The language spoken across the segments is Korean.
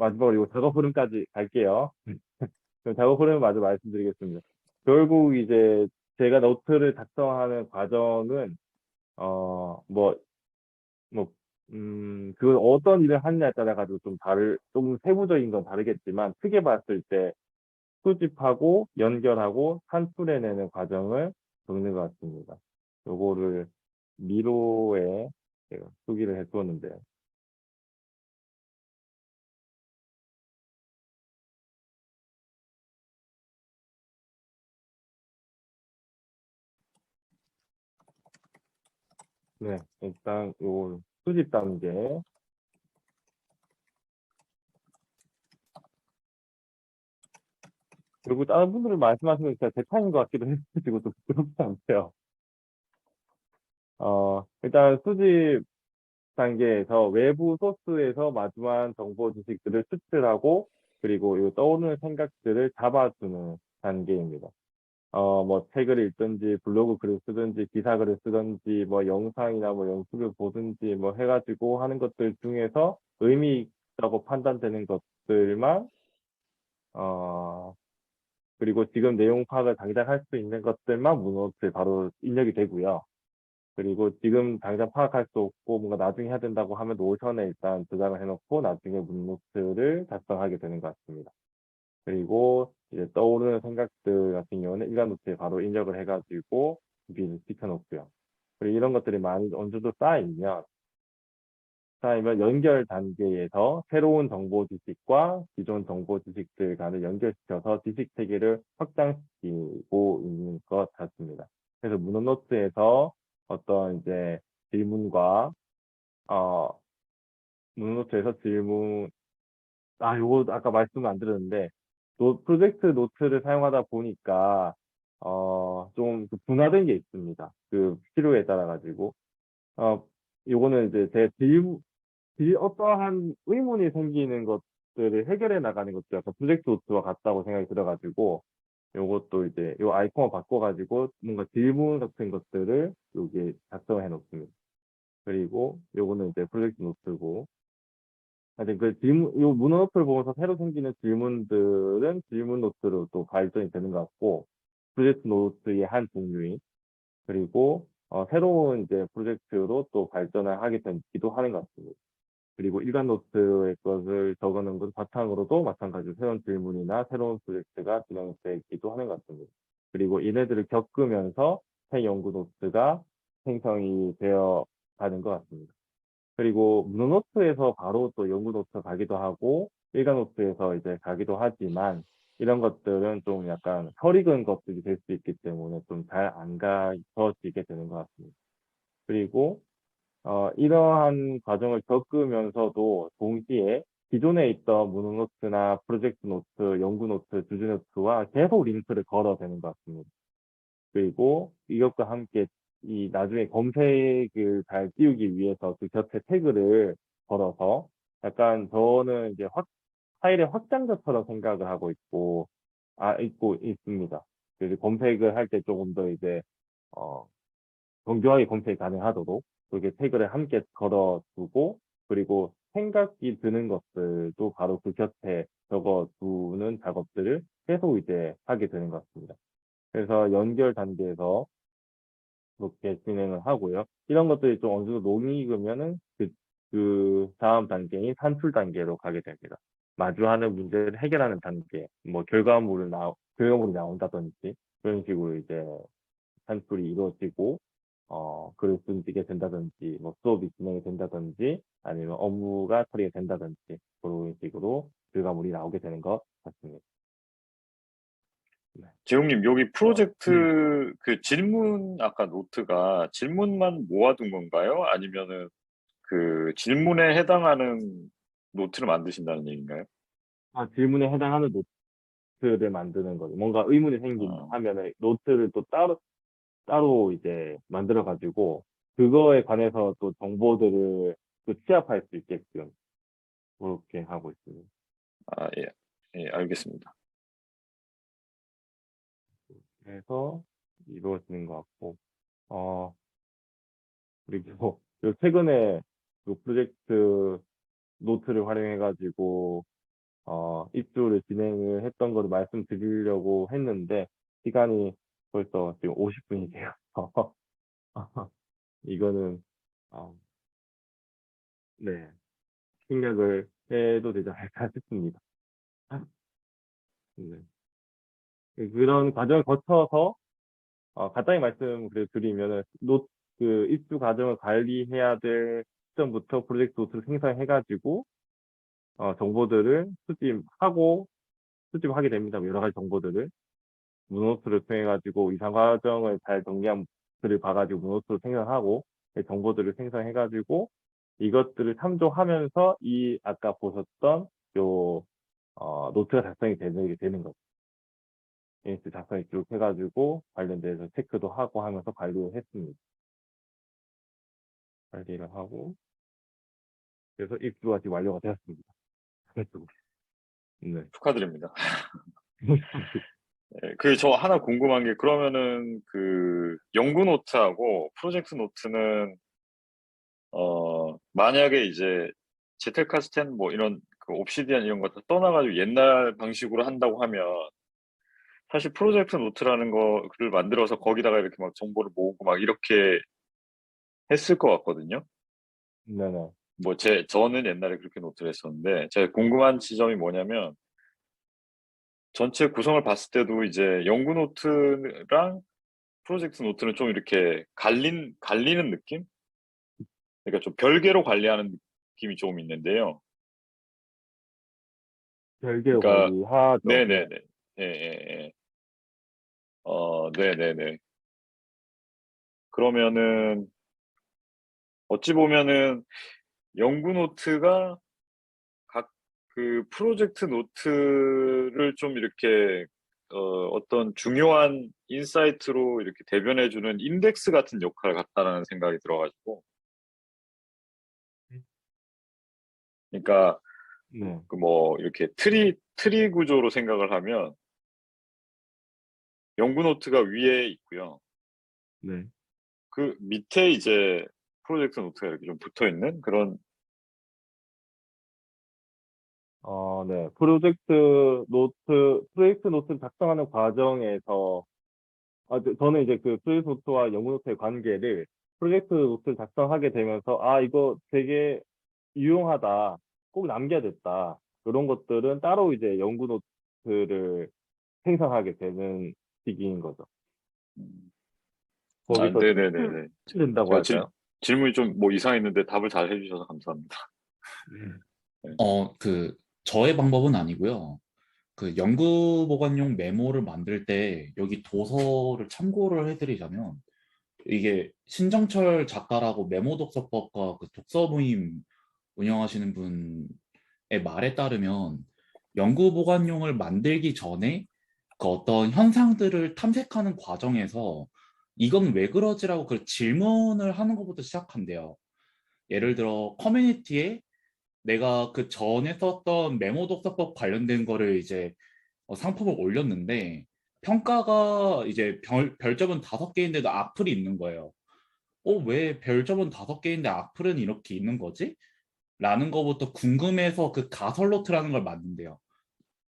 마지막으로 이거 작업 흐름까지 갈게요. 그럼 작업 흐름 마저 말씀드리겠습니다. 결국 이제 제가 노트를 작성하는 과정은, 뭐, 뭐, 그 어떤 일을 하느냐에 따라 가지고 좀 세부적인 건 다르겠지만, 크게 봤을 때 수집하고 연결하고 산출해내는 과정을 적는 것 같습니다. 요거를 미로에 제가 표기를 해두었는데요. 네, 일단 요 수집 단계. 그리고 다른 분들은 말씀하신 거 진짜 제 타임인 것 같기도 해가지고 좀 부끄럽지 않대요. 일단 수집 단계에서 외부 소스에서 마주한 정보 지식들을 추출하고 그리고 이 떠오르는 생각들을 잡아주는 단계입니다. 뭐 책을 읽든지 블로그 글을 쓰든지 기사 글을 쓰든지 뭐 영상이나 뭐 연습을 보든지 뭐 해가지고 하는 것들 중에서 의미 있다고 판단되는 것들만 어, 그리고 지금 내용 파악을 당장 할 수 있는 것들만 문노트에 바로 입력이 되고요. 그리고 지금 당장 파악할 수 없고 뭔가 나중에 해야 된다고 하면 노션에 일단 저장을 해놓고 나중에 문노트를 작성하게 되는 것 같습니다. 그리고 이제 떠오르는 생각들 같은 경우는 일간 노트에 바로 입력을 해가지고 준비를 시켜놓고요. 그리고 이런 것들이 많이 어느 정도 쌓이면 연결 단계에서 새로운 정보 지식과 기존 정보 지식들 간을 연결시켜서 지식 체계를 확장시키고 있는 것 같습니다. 그래서 문헌노트에서 어떤 이제 질문과 어 문헌노트에서 질문 요거 아까 말씀 안 드렸는데 프로젝트 노트를 사용하다 보니까 좀 분화된 게 있습니다. 그 필요에 따라 가지고 요거는 이제 제 어떠한 의문이 생기는 것들을 해결해 나가는 것도 약간 프로젝트 노트와 같다고 생각이 들어가지고, 요것도 이제 요 아이콘을 바꿔가지고 뭔가 질문 같은 것들을 여기에 작성해 놓습니다. 그리고 요거는 이제 프로젝트 노트고, 하여튼 요 문어 노트를 보면서 새로 생기는 질문들은 질문 노트로 또 발전이 되는 것 같고, 프로젝트 노트의 한 종류인, 그리고 새로운 이제 프로젝트로 또 발전을 하게 되기도 하는 것 같습니다. 그리고 일간 노트의 것을 적어놓은 것 바탕으로도 마찬가지로 새로운 질문이나 새로운 프로젝트가 진행되기도 하는 것 같습니다. 그리고 얘네들을 겪으면서 새 연구 노트가 생성이 되어 가는 것 같습니다. 그리고 문노트에서 바로 또 연구 노트 가기도 하고 일간 노트에서 이제 가기도 하지만 이런 것들은 좀 약간 설익은 것들이 될 수 있기 때문에 좀 잘 안 가져지게 되는 것 같습니다. 그리고 이러한 과정을 겪으면서도 동시에 기존에 있던 문노트나 프로젝트 노트, 연구 노트, 주제 노트와 계속 링크를 걸어야 되는 것 같습니다. 그리고 이것과 함께 이 나중에 검색을 잘 띄우기 위해서 그 곁에 태그를 걸어서 약간 저는 이제 파일의 확장자처럼 생각을 하고 있고 있습니다. 그래서 검색을 할 때 조금 더 이제, 어, 정교하게 검색이 가능하도록 그렇게 태그를 함께 걸어두고 그리고 생각이 드는 것들도 바로 그 곁에 적어두는 작업들을 계속 이제 하게 되는 것 같습니다. 그래서 연결 단계에서 그렇게 진행을 하고요. 이런 것들이 좀 어느 정도 녹이 익으면은 그 다음 단계인 산출 단계로 가게 됩니다. 마주하는 문제를 해결하는 단계, 뭐 결과물이 나온다든지 그런 식으로 이제 산출이 이루어지고 글을 쓰게 된다든지 뭐 수업이 진행이 된다든지 아니면 업무가 처리가 된다든지 그런 식으로 결과물이 나오게 되는 것 같습니다. 네. 재용님, 여기 어, 프로젝트 그 질문, 아까 노트가 질문만 모아둔 건가요? 아니면은 그 질문에 해당하는 노트를 만드신다는 얘기인가요? 질문에 해당하는 노트를 만드는 거죠. 뭔가 의문이 생긴다 어, 하면은 노트를 또 따로 이제 만들어 가지고 그거에 관해서 또 정보들을 또 취합할 수 있게끔 그렇게 하고 있습니다. 예, 예, 알겠습니다. 그래서 이루어지는 것 같고 어 그리고 요 최근에 그 프로젝트 노트를 활용해 가지고 입주를 진행을 했던 거를 말씀드리려고 했는데, 시간이 벌써 지금 50분이 되어서, 이거는, 어, 네, 생략을 해도 되지 않을까 싶습니다. 네. 그런 과정을 거쳐서, 간단히 말씀 그래 드리면은, 입주 과정을 관리해야 될 시점부터 프로젝트 노트를 생성해가지고, 정보들을 수집하게 됩니다. 여러 가지 정보들을. 문호수를 통해가지고 이상 과정을 잘 정리한 글을 봐가지고 문호수를 생성하고 정보들을 생성해가지고 이것들을 참조하면서 이 아까 보셨던 요 노트가 작성이 되는 거죠. 인스 작성이 쭉 해가지고 관련돼서 체크도 하고 하면서 관리를 했습니다. 관리를 하고 그래서 입주가 지금 완료가 되었습니다. 네. 축하드립니다. 네, 저 하나 궁금한 게 그러면은 그 연구 노트하고 프로젝트 노트는 만약에 이제 제텔카스텐 뭐 이런 그 옵시디안 이런 거 다 떠나가지고 옛날 방식으로 한다고 하면 사실 프로젝트 노트라는 거를 만들어서 거기다가 이렇게 막 정보를 모으고 막 이렇게 했을 것 같거든요. 네네. 뭐 저는 옛날에 그렇게 노트를 했었는데 제가 궁금한 지점이 뭐냐면 전체 구성을 봤을 때도 이제 연구 노트랑 프로젝트 노트는 좀 이렇게 갈리는 느낌? 그러니까 좀 별개로 관리하는 느낌이 조금 있는데요. 별개로 그러니까 관리하죠. 네. 네네네. 예, 예, 예. 네네네. 그러면은 어찌 보면은 연구 노트가 각 그 프로젝트 노트를 좀 이렇게 어떤 중요한 인사이트로 이렇게 대변해주는 인덱스 같은 역할을 갖다라는 생각이 들어가지고 그러니까 네. 그 뭐 이렇게 트리 구조로 생각을 하면 연구 노트가 위에 있고요. 네. 그 밑에 이제 프로젝트 노트가 이렇게 좀 붙어 있는 그런 네. 프로젝트 노트를 작성하는 과정에서, 저는 이제 그 프로젝트 노트와 연구 노트의 관계를 프로젝트 노트를 작성하게 되면서, 이거 되게 유용하다. 꼭 남겨야겠다. 이런 것들은 따로 이제 연구 노트를 생성하게 되는 시기인 거죠. 거기서 네네네네. 된다고 제가 할까요? 질문이 좀 뭐 이상했는데 답을 잘 해주셔서 감사합니다. 네. 저의 방법은 아니고요. 그 연구 보관용 메모를 만들 때 여기 도서를 참고를 해드리자면 이게 신정철 작가라고 메모 독서법과 그 독서 모임 운영하시는 분의 말에 따르면 연구 보관용을 만들기 전에 그 어떤 현상들을 탐색하는 과정에서 이건 왜 그러지라고 그 질문을 하는 것부터 시작한대요. 예를 들어 커뮤니티에 내가 그 전에 썼던 메모 독서법 관련된 거를 이제 상품을 올렸는데 평가가 이제 별점은 5개인데도 악플이 있는 거예요. 왜 별점은 5개인데 악플은 이렇게 있는 거지? 라는 거부터 궁금해서 그 가설노트라는 걸 만든대요.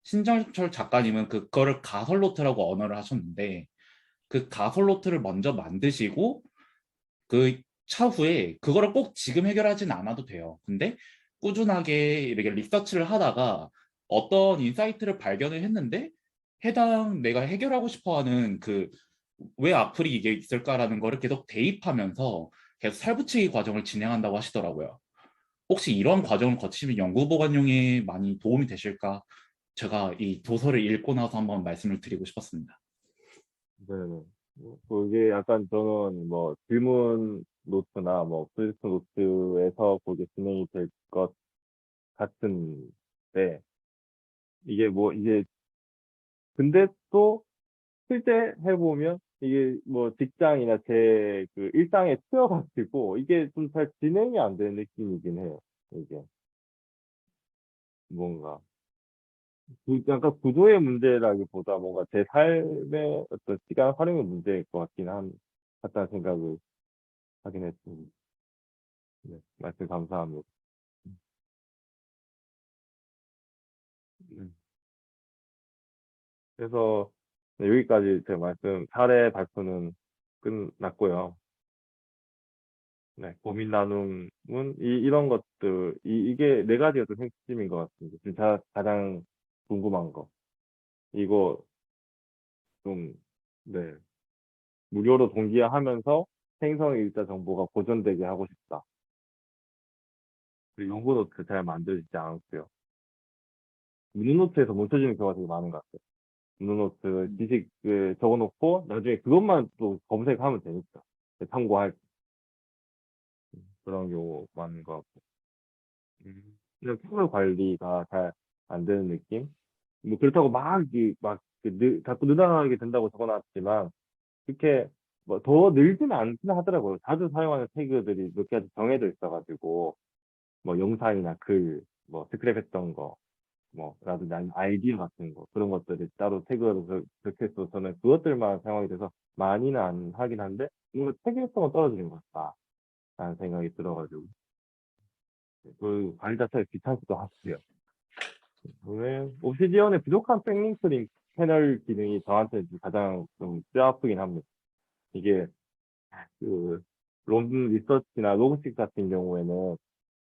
신정철 작가님은 그거를 가설노트라고 언어를 하셨는데 그 가설노트를 먼저 만드시고 그 차후에 그거를 꼭 지금 해결하진 않아도 돼요. 근데 꾸준하게 이렇게 리서치를 하다가 어떤 인사이트를 발견을 했는데 해당 내가 해결하고 싶어 하는 그 왜 악플이 이게 있을까라는 거를 계속 대입하면서 계속 살붙이기 과정을 진행한다고 하시더라고요. 혹시 이런 과정을 거치면 연구보관용에 많이 도움이 되실까? 제가 이 도서를 읽고 나서 한번 말씀을 드리고 싶었습니다. 네네. 그게 약간 저는 뭐 질문 노트나 뭐 프로젝트 노트에서 그게 진행이 될 것 같은데, 이게 뭐 이제, 근데 또 실제 해보면 이게 뭐 직장이나 제 그 일상에 트여가지고 이게 좀 잘 진행이 안 되는 느낌이긴 해요. 이게 뭔가. 약간 구조의 문제라기보다 뭔가 제 삶의 어떤 시간 활용의 문제일 것 같다는 생각을 하긴 했습니다. 네, 말씀 감사합니다. 그래서 네, 여기까지 제 말씀, 사례 발표는 끝났고요. 네, 고민 나눔은 이런 것들, 이게 네 가지가 좀 핵심인 것 같습니다. 지금 가장 궁금한 거. 이거 좀, 네, 무료로 동기화하면서 생성일자 정보가 보존되게 하고 싶다. 그리고 연구노트 잘 만들지 않았고요. 문노트에서 멈춰지는 경우가 되게 많은 것 같아요. 문노트 지식 적어놓고 나중에 그것만 또 검색하면 되니까. 참고할 그런 경우 많은 것 같고. 그냥 프로 관리가 잘 안 되는 느낌? 뭐 그렇다고 자꾸 늘어나게 된다고 적어놨지만, 그렇게 뭐 더 늘지는 않긴 하더라고요. 자주 사용하는 태그들이 몇 가지 정해져 있어가지고, 뭐 영상이나 글, 뭐 스크랩했던 거, 뭐, 라든지 아니면 아이디어 같은 거, 그런 것들이 따로 태그로 적혀있어서 저는 그것들만 사용하게 돼서 많이는 안 하긴 한데, 뭔가 태그성은 떨어지는 것 같다. 라는 생각이 들어가지고, 그 관리 자체가 귀찮기도 하고요. 왜 옵시디언의 부족한 백링크 링 패널 기능이 저한테 가장 좀 뼈아프긴 합니다. 이게 그 론 리서치나 로그식 같은 경우에는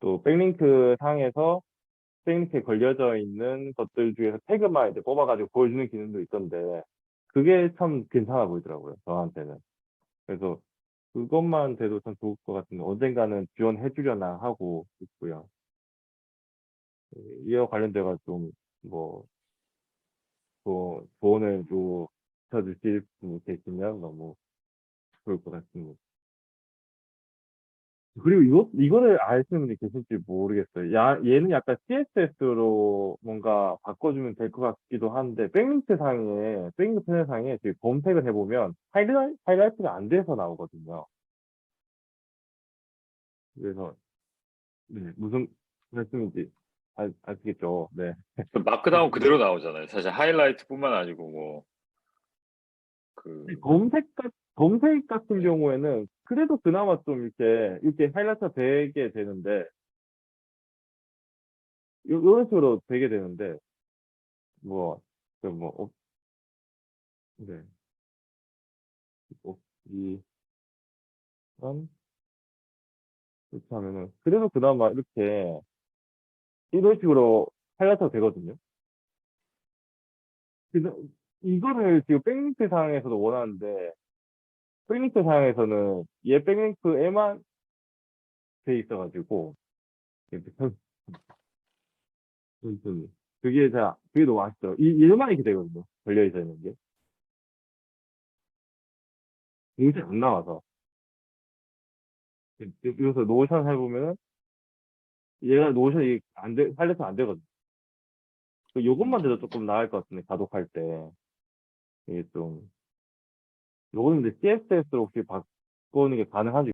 또 백링크 상에서 백링크에 걸려져 있는 것들 중에서 태그만 이제 뽑아가지고 보여주는 기능도 있던데 그게 참 괜찮아 보이더라고요. 저한테는. 그래서 그것만 돼도 참 좋을 것 같은데 언젠가는 지원해주려나 하고 있고요. 이와 관련돼가 좀뭐 조언을 주실 분 계시면 너무 좋을 것 같습니다. 그리고 이거를 아시는 분이 계실지 모르겠어요. 얘는 약간 CSS로 뭔가 바꿔주면 될 것 같기도 한데, 백링크 패널 상에 지금 검색을 해보면 하이라이트가 안 돼서 나오거든요. 그래서, 네, 무슨 말씀인지 아시겠죠? 네. 마크다운 그대로 나오잖아요. 사실 하이라이트뿐만 아니고 뭐 그 검색 같은 네. 경우에는 그래도 그나마 좀 이렇게 하이라이트가 되게 되는데, 이런 식으로 되게 되는데, 뭐, 뭐, 네, 이, 런 이렇게 하면은, 그래도 그나마 이런 식으로 하이라이트가 되거든요. 그래서 이거를 지금 백링크 상에서도 원하는데, 백링크 상에서는 얘 백링크에만 돼 있어가지고, 이렇게 그게 너무 아쉽죠. 얘만 이렇게 되거든요. 걸려있어 있는 게. 공식 안 나와서. 그래서 노션 해보면은, 얘가 노션이 하이라이트 안 되거든요. 요것만 돼도 조금 나을 것 같은데, 가독할 때. 이게 좀, 요거는 근데 CSS로 혹시 바꾸는 게 가능한지